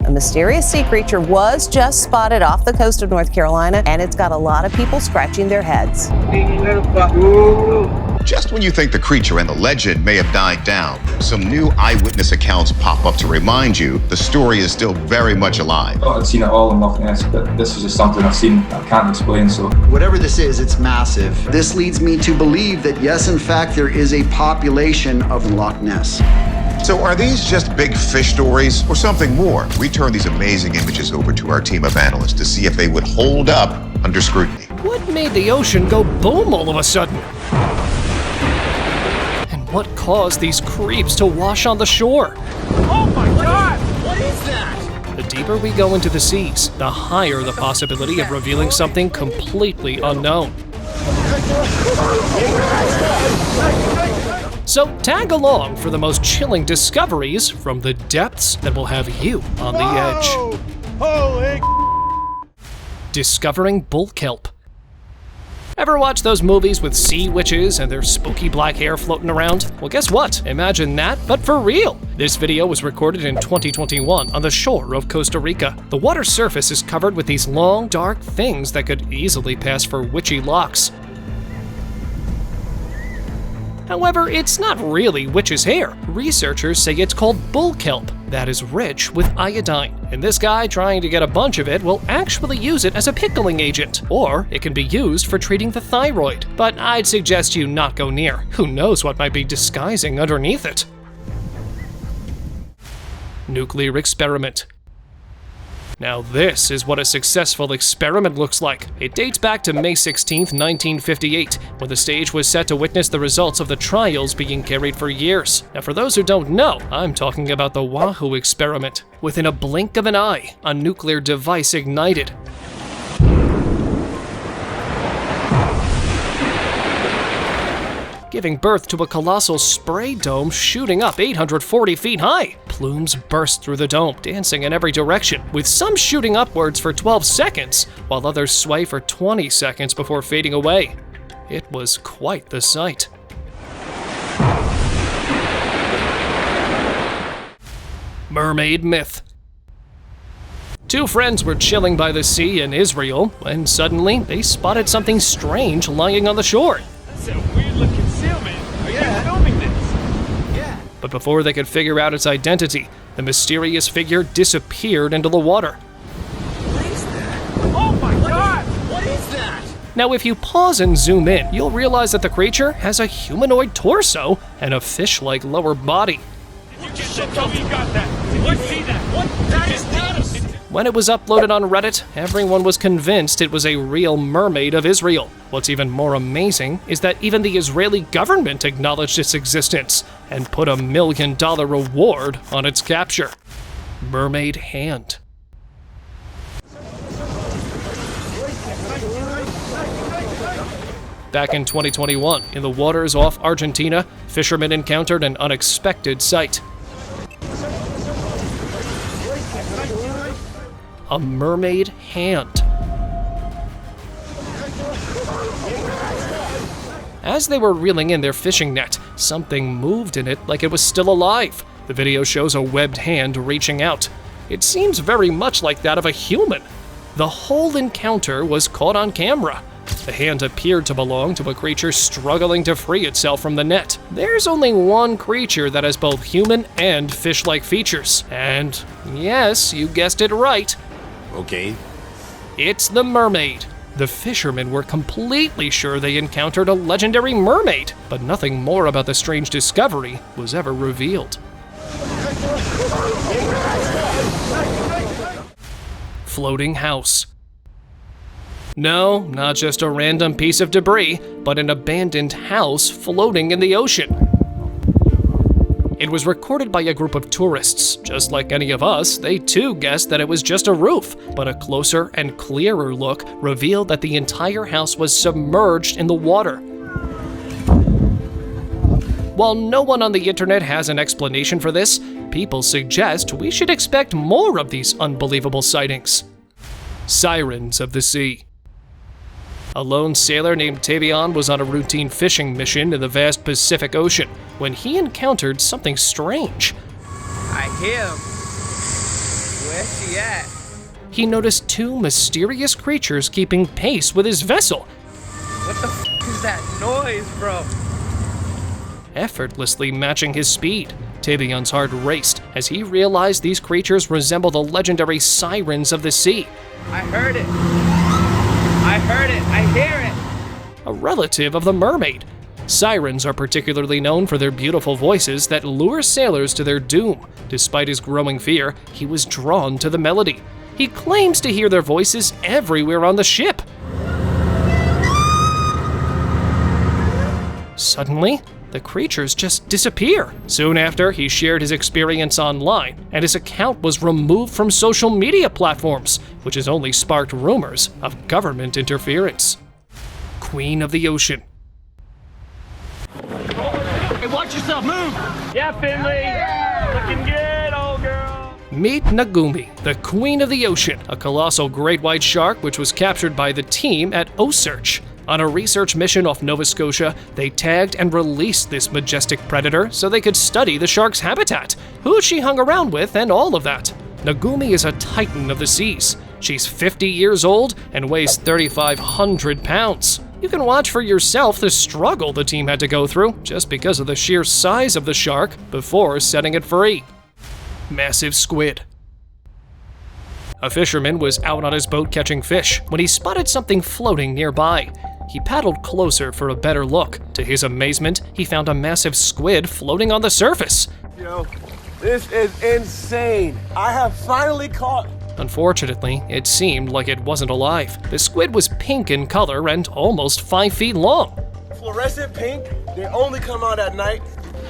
A mysterious sea creature was just spotted off the coast of North Carolina, and it's got a lot of people scratching their heads. Just when you think the creature and the legend may have died down, some new eyewitness accounts pop up to remind you the story is still very much alive. I've seen it all in Loch Ness, but this is just something I've seen I can't explain, so. Whatever this is, it's massive. This leads me to believe that yes, in fact, there is a population of Loch Ness. So are these just big fish stories or something more? We turn these amazing images over to our team of analysts to see if they would hold up under scrutiny. What made the ocean go boom all of a sudden? What caused these creeps to wash on the shore? Oh my God! What is that? The deeper we go into the seas, the higher the possibility of revealing something completely unknown. So tag along for the most chilling discoveries from the depths that will have you on the edge. Holy! Discovering bull kelp. Ever watch those movies with sea witches and their spooky black hair floating around? Well, guess what? Imagine that, but for real! This video was recorded in 2021 on the shore of Costa Rica. The water surface is covered with these long, dark things that could easily pass for witchy locks. However, it's not really witch's hair. Researchers say it's called bull kelp, that is rich with iodine. And this guy trying to get a bunch of it will actually use it as a pickling agent, or it can be used for treating the thyroid. But I'd suggest you not go near. Who knows what might be disguising underneath it? Nuclear experiment. Now this is what a successful experiment looks like. It dates back to May 16, 1958, when the stage was set to witness the results of the trials being carried for years. Now for those who don't know, I'm talking about the Wahoo experiment. Within a blink of an eye, a nuclear device ignited. Giving birth to a colossal spray dome shooting up 840 feet high. Plumes burst through the dome, dancing in every direction, with some shooting upwards for 12 seconds, while others sway for 20 seconds before fading away. It was quite the sight. Mermaid myth. Two friends were chilling by the sea in Israel when suddenly they spotted something strange lying on the shore. That's a weird looking sailman. Are you filming this? Yeah. But before they could figure out its identity, the mysterious figure disappeared into the water. What is that? Oh my God! What is that? Now if you pause and zoom in, you'll realize that the creature has a humanoid torso and a fish-like lower body. You just tell me you got that. Did you see that? What? That is not a... When it was uploaded on Reddit, everyone was convinced it was a real mermaid of Israel. What's even more amazing is that even the Israeli government acknowledged its existence and put $1 million reward on its capture. Mermaid hand. Back in 2021, in the waters off Argentina, fishermen encountered an unexpected sight. A mermaid hand. As they were reeling in their fishing net, something moved in it like it was still alive. The video shows a webbed hand reaching out. It seems very much like that of a human. The whole encounter was caught on camera. The hand appeared to belong to a creature struggling to free itself from the net. There's only one creature that has both human and fish-like features. And yes, you guessed it right. Okay. It's the mermaid. The fishermen were completely sure they encountered a legendary mermaid, but nothing more about the strange discovery was ever revealed. Floating house. No, not just a random piece of debris, but an abandoned house floating in the ocean. It was recorded by a group of tourists. Just like any of us, they too guessed that it was just a roof, but a closer and clearer look revealed that the entire house was submerged in the water. While no one on the internet has an explanation for this, people suggest we should expect more of these unbelievable sightings. Sirens of the sea. A lone sailor named Tavion was on a routine fishing mission in the vast Pacific Ocean when he encountered something strange. I hear him. Where's she at? He noticed two mysterious creatures keeping pace with his vessel, What the f is that noise, bro? effortlessly matching his speed. Tavion's heart raced as he realized these creatures resemble the legendary Sirens of the sea, I heard it. I heard it. I hear it. a relative of the Mermaid. Sirens are particularly known for their beautiful voices that lure sailors to their doom. Despite his growing fear, he was drawn to the melody. He claims to hear their voices everywhere on the ship. Suddenly, the creatures just disappear. Soon after, he shared his experience online, and his account was removed from social media platforms, which has only sparked rumors of government interference. Queen of the Ocean. Hey, watch yourself, move! Yeah, Finley! Looking good, old girl! Meet Nagumi, the Queen of the Ocean, a colossal great white shark which was captured by the team at OSearch. On a research mission off Nova Scotia, they tagged and released this majestic predator so they could study the shark's habitat, who she hung around with, and all of that. Nagumi is a titan of the seas. She's 50 years old and weighs 3,500 pounds. You can watch for yourself the struggle the team had to go through just because of the sheer size of the shark before setting it free. Massive squid. A fisherman was out on his boat catching fish when he spotted something floating nearby. He paddled closer for a better look. To his amazement, he found a massive squid floating on the surface. Yo, this is insane. I have finally caught. Unfortunately, it seemed like it wasn't alive. The squid was pink in color and almost 5 feet long. Fluorescent pink, they only come out at night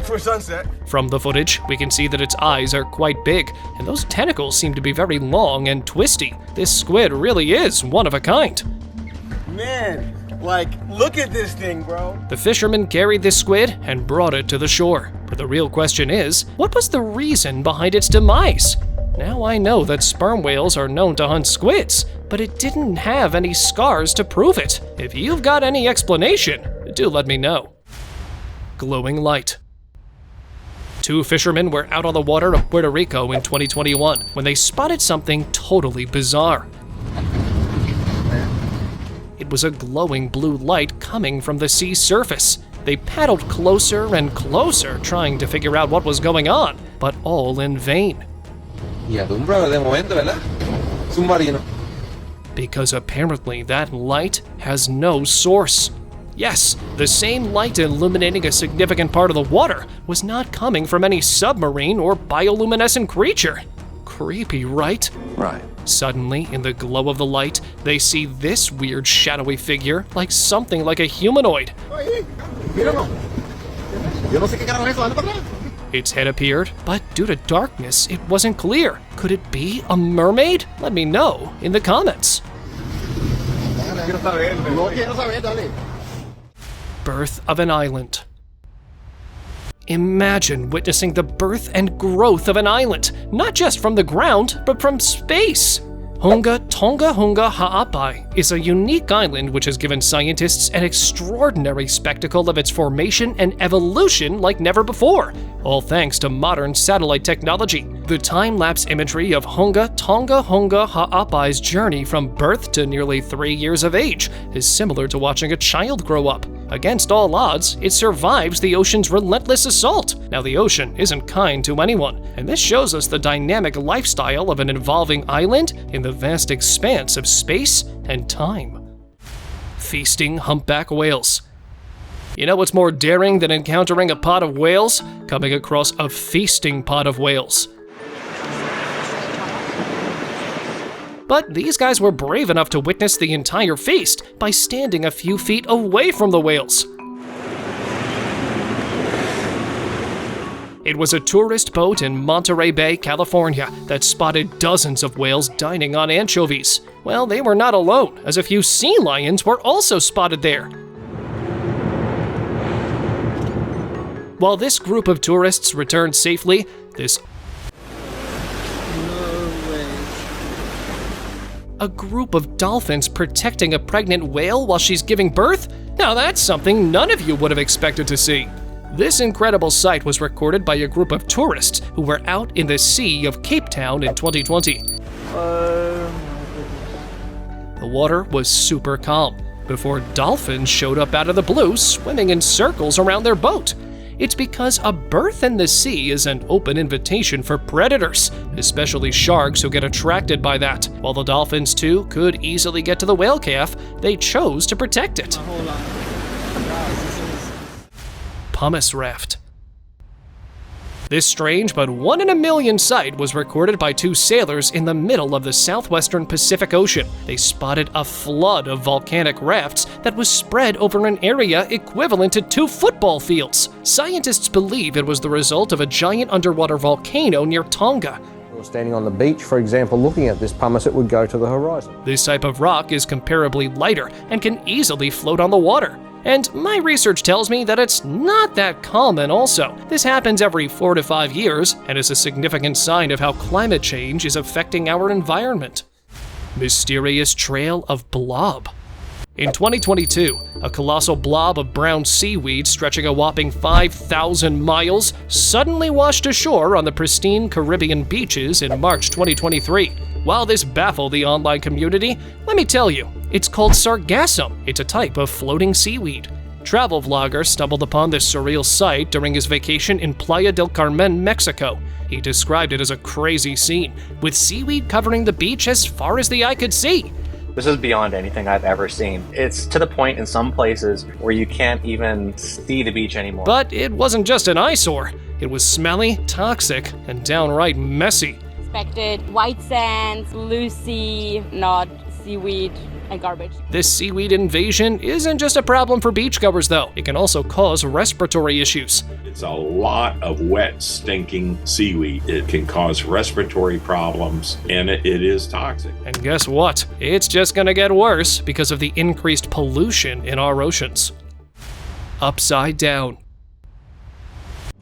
for sunset. From the footage, we can see that its eyes are quite big, and those tentacles seem to be very long and twisty. This squid really is one of a kind. Man, like, look at this thing, bro. The fisherman carried this squid and brought it to the shore. But the real question is, what was the reason behind its demise? Now I know that sperm whales are known to hunt squids, but it didn't have any scars to prove it. If you've got any explanation, do let me know. Glowing light. Two fishermen were out on the water of Puerto Rico in 2021 when they spotted something totally bizarre. It was a glowing blue light coming from the sea surface. They paddled closer and closer trying to figure out what was going on, but all in vain. Because apparently that light has no source. Yes, the same light illuminating a significant part of the water was not coming from any submarine or bioluminescent creature. Creepy, right? Right. Suddenly, in the glow of the light, they see this weird shadowy figure, like something like a humanoid. Its head appeared, but due to darkness, it wasn't clear. Could it be a mermaid? Let me know in the comments. Birth of an island. Imagine witnessing the birth and growth of an island, not just from the ground, but from space. Hunga Tonga Hunga Ha'apai is a unique island which has given scientists an extraordinary spectacle of its formation and evolution like never before, all thanks to modern satellite technology. The time-lapse imagery of Hunga Tonga Hunga Ha'apai's journey from birth to nearly 3 years of age is similar to watching a child grow up. Against all odds, it survives the ocean's relentless assault. Now, the ocean isn't kind to anyone, and this shows us the dynamic lifestyle of an evolving island in the vast expanse of space and time. Feasting humpback whales. You know what's more daring than encountering a pod of whales? Coming across a feasting pod of whales. But these guys were brave enough to witness the entire feast by standing a few feet away from the whales. It was a tourist boat in Monterey Bay, California, that spotted dozens of whales dining on anchovies. Well, they were not alone, as a few sea lions were also spotted there. While this group of tourists returned safely, a group of dolphins protecting a pregnant whale while she's giving birth? Now that's something none of you would have expected to see. This incredible sight was recorded by a group of tourists who were out in the Sea of Cape Town in 2020. The water was super calm before dolphins showed up out of the blue, swimming in circles around their boat. It's because a berth in the sea is an open invitation for predators, especially sharks who get attracted by that. While the dolphins too could easily get to the whale calf, they chose to protect it. Pumice raft. This strange but 1 in a million sight was recorded by 2 sailors in the middle of the southwestern Pacific Ocean. They spotted a flood of volcanic rafts that was spread over an area equivalent to 2 football fields. Scientists believe it was the result of a giant underwater volcano near Tonga. Standing on the beach, for example, looking at this pumice, it would go to the horizon. This type of rock is comparably lighter and can easily float on the water. And my research tells me that it's not that common also. This happens every 4 to 5 years and is a significant sign of how climate change is affecting our environment. Mysterious trail of blob. In 2022, a colossal blob of brown seaweed stretching a whopping 5,000 miles suddenly washed ashore on the pristine Caribbean beaches in March 2023. While this baffled the online community, let me tell you, it's called sargassum. It's a type of floating seaweed. Travel vlogger stumbled upon this surreal sight during his vacation in Playa del Carmen, Mexico. He described it as a crazy scene, with seaweed covering the beach as far as the eye could see. This is beyond anything I've ever seen. It's to the point in some places where you can't even see the beach anymore. But it wasn't just an eyesore. It was smelly, toxic, and downright messy. Expected white sands, blue sea, not seaweed, and garbage. This seaweed invasion isn't just a problem for beachgoers though. It can also cause respiratory issues. It's a lot of wet, stinking seaweed. It can cause respiratory problems, and it is toxic. And guess what? It's just gonna get worse because of the increased pollution in our oceans. Upside down.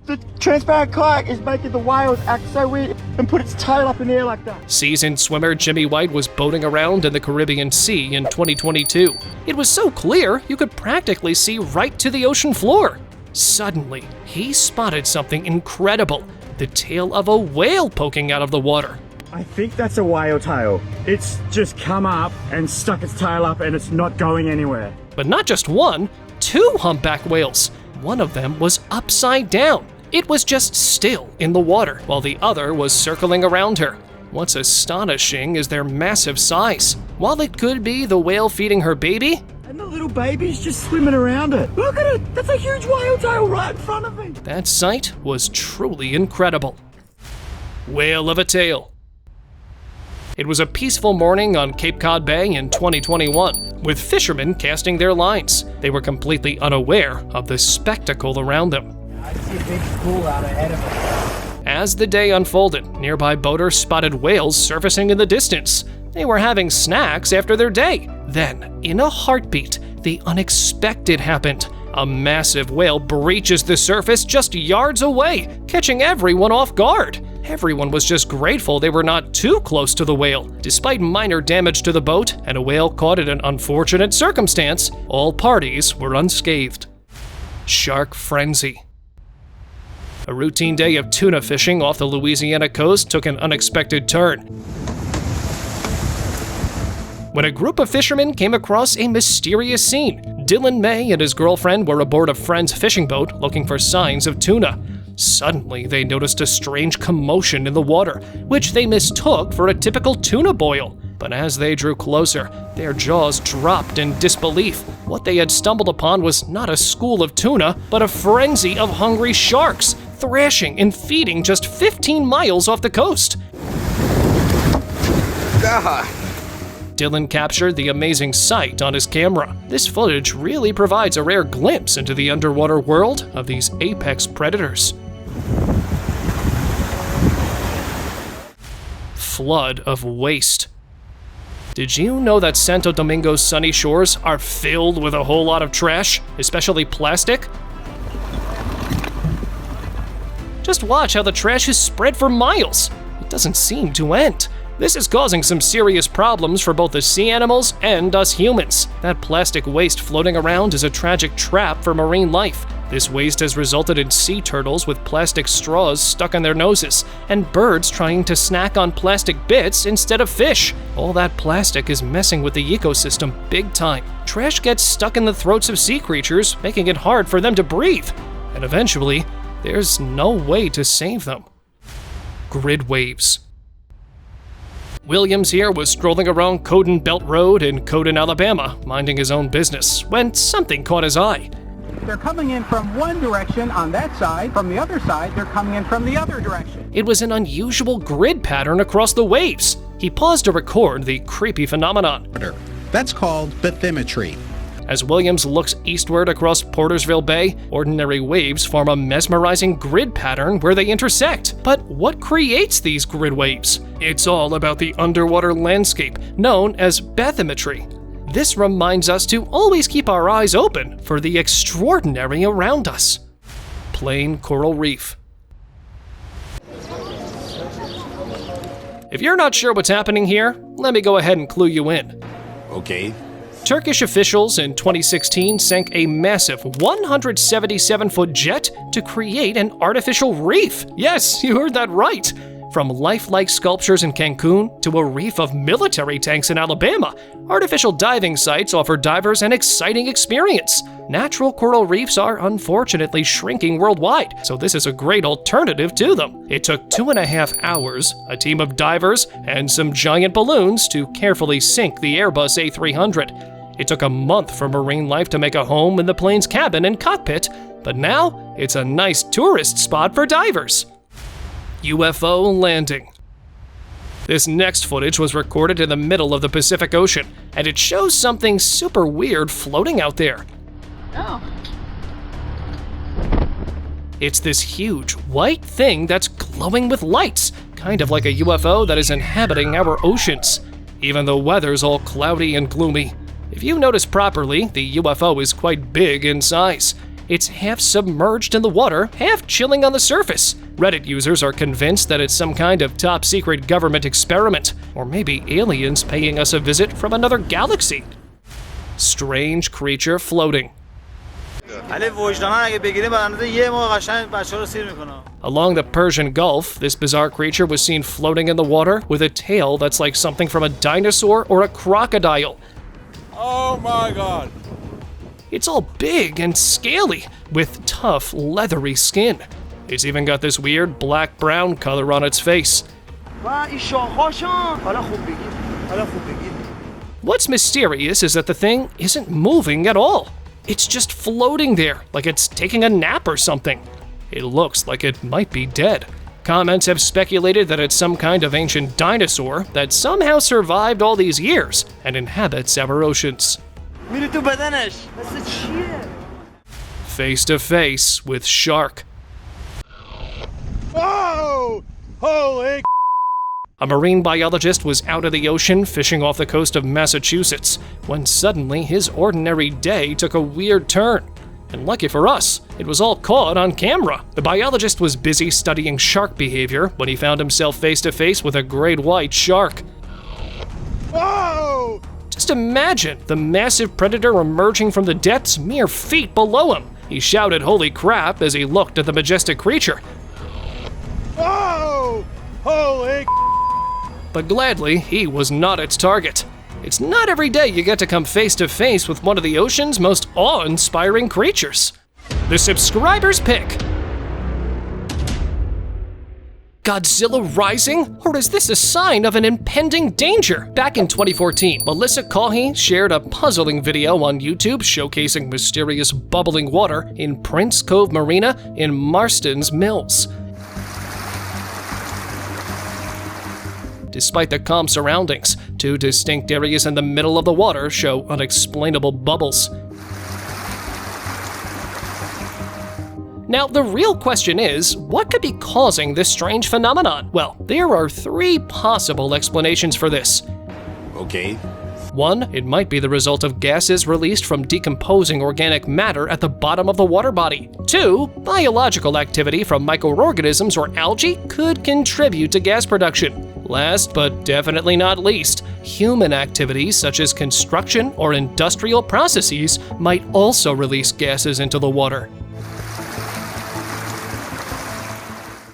The transparent kayak is making the whales act so weird and put its tail up in the air like that. Seasoned swimmer Jimmy White was boating around in the Caribbean Sea in 2022. It was so clear you could practically see right to the ocean floor. Suddenly, he spotted something incredible, the tail of a whale poking out of the water. I think that's a whale tail. It's just come up and stuck its tail up and it's not going anywhere. But not just one, 2 humpback whales. One of them was upside down. It was just still in the water, while the other was circling around her. What's astonishing is their massive size. While it could be the whale feeding her baby, and the little baby's just swimming around it. Look at it! That's a huge whale tail right in front of me! That sight was truly incredible. Whale of a tail. It was a peaceful morning on Cape Cod Bay in 2021, with fishermen casting their lines. They were completely unaware of the spectacle around them. I see a big pool out ahead of us. As the day unfolded, nearby boaters spotted whales surfacing in the distance. They were having snacks after their day. Then, in a heartbeat, the unexpected happened. A massive whale breaches the surface just yards away, catching everyone off guard. Everyone was just grateful they were not too close to the whale. Despite minor damage to the boat and a whale caught in an unfortunate circumstance, all parties were unscathed. Shark frenzy. A routine day of tuna fishing off the Louisiana coast took an unexpected turn when a group of fishermen came across a mysterious scene. Dylan May and his girlfriend were aboard a friend's fishing boat looking for signs of tuna. Suddenly, they noticed a strange commotion in the water, which they mistook for a typical tuna boil. But as they drew closer, their jaws dropped in disbelief. What they had stumbled upon was not a school of tuna, but a frenzy of hungry sharks, thrashing and feeding just 15 miles off the coast. God. Dylan captured the amazing sight on his camera. This footage really provides a rare glimpse into the underwater world of these apex predators. Flood of waste. Did you know that Santo Domingo's sunny shores are filled with a whole lot of trash, especially plastic? Just watch how the trash is spread for miles. It doesn't seem to end. This is causing some serious problems for both the sea animals and us humans. That plastic waste floating around is a tragic trap for marine life. This waste has resulted in sea turtles with plastic straws stuck in their noses, and birds trying to snack on plastic bits instead of fish. All that plastic is messing with the ecosystem big time. Trash gets stuck in the throats of sea creatures, making it hard for them to breathe. And eventually, there's no way to save them. Grid waves. Williams here was strolling around Coden Belt Road in Coden, Alabama, minding his own business, when something caught his eye. They're coming in from one direction on that side. From the other side, they're coming in from the other direction. It was an unusual grid pattern across the waves. He paused to record the creepy phenomenon. That's called bathymetry. As Williams looks eastward across Portersville Bay, ordinary waves form a mesmerizing grid pattern where they intersect. But what creates these grid waves? It's all about the underwater landscape, known as bathymetry. This reminds us to always keep our eyes open for the extraordinary around us. Plain coral reef. If you're not sure what's happening here, let me go ahead and clue you in. Okay. Turkish officials in 2016 sank a massive 177-foot jet to create an artificial reef. Yes, you heard that right. From lifelike sculptures in Cancun to a reef of military tanks in Alabama, artificial diving sites offer divers an exciting experience. Natural coral reefs are unfortunately shrinking worldwide, so this is a great alternative to them. It took 2.5 hours, a team of divers, and some giant balloons to carefully sink the Airbus A300. It took a month for marine life to make a home in the plane's cabin and cockpit, but now it's a nice tourist spot for divers. UFO landing. This next footage was recorded in the middle of the Pacific Ocean, and it shows something super weird floating out there. Oh. It's this huge white thing that's glowing with lights, kind of like a UFO that is inhabiting our oceans. Even the weather's all cloudy and gloomy. If you notice properly, the UFO is quite big in size. It's half submerged in the water, half chilling on the surface. Reddit users are convinced that it's some kind of top-secret government experiment, or maybe aliens paying us a visit from another galaxy. Strange creature floating. Along the Persian Gulf, this bizarre creature was seen floating in the water with a tail that's like something from a dinosaur or a crocodile. Oh my god! It's all big and scaly, with tough, leathery skin. It's even got this weird black-brown color on its face. What's mysterious is that the thing isn't moving at all. It's just floating there, like it's taking a nap or something. It looks like it might be dead. Comments have speculated that it's some kind of ancient dinosaur that somehow survived all these years and inhabits our oceans. Face to face with shark. Whoa! Holy! A marine biologist was out of the ocean fishing off the coast of Massachusetts when suddenly his ordinary day took a weird turn. And lucky for us, it was all caught on camera. The biologist was busy studying shark behavior when he found himself face to face with a great white shark. Whoa! Just imagine the massive predator emerging from the depths mere feet below him. He shouted "holy crap" as he looked at the majestic creature. Whoa! Holy! But gladly, he was not its target. It's not every day you get to come face to face with one of the ocean's most awe-inspiring creatures. The subscriber's pick. Godzilla rising? Or is this a sign of an impending danger? Back in 2014, Melissa Caughey shared a puzzling video on YouTube showcasing mysterious bubbling water in Prince Cove Marina in Marston's Mills. Despite the calm surroundings, two distinct areas in the middle of the water show unexplainable bubbles. Now, the real question is, what could be causing this strange phenomenon? Well, there are 3 possible explanations for this. Okay. 1, it might be the result of gases released from decomposing organic matter at the bottom of the water body. 2, biological activity from microorganisms or algae could contribute to gas production. Last but definitely not least, human activities such as construction or industrial processes might also release gases into the water.